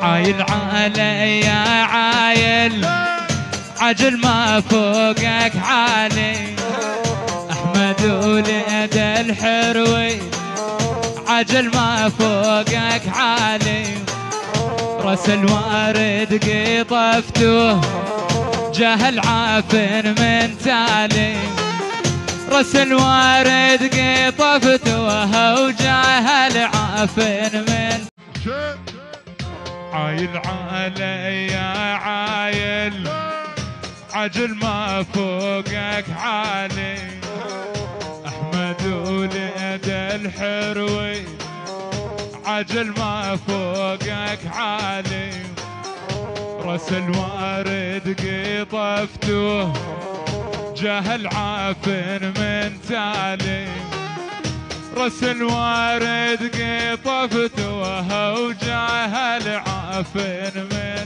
عايل علي يا عايل عجل ما فوقك عالي، احمد ولد الحروي عجل ما فوقك عالي، راس الوارد قطفته جهل عافن من تالي، راس الوارد قطفته وجهل عافن من عايل علي يا عايل عجل ما فوقك عالي، احمد ولد الحروي عجل ما فوقك عالي، راس الوارد قطفته جهل عافن من تالي، راس الوارد قطفته وجهل عافن من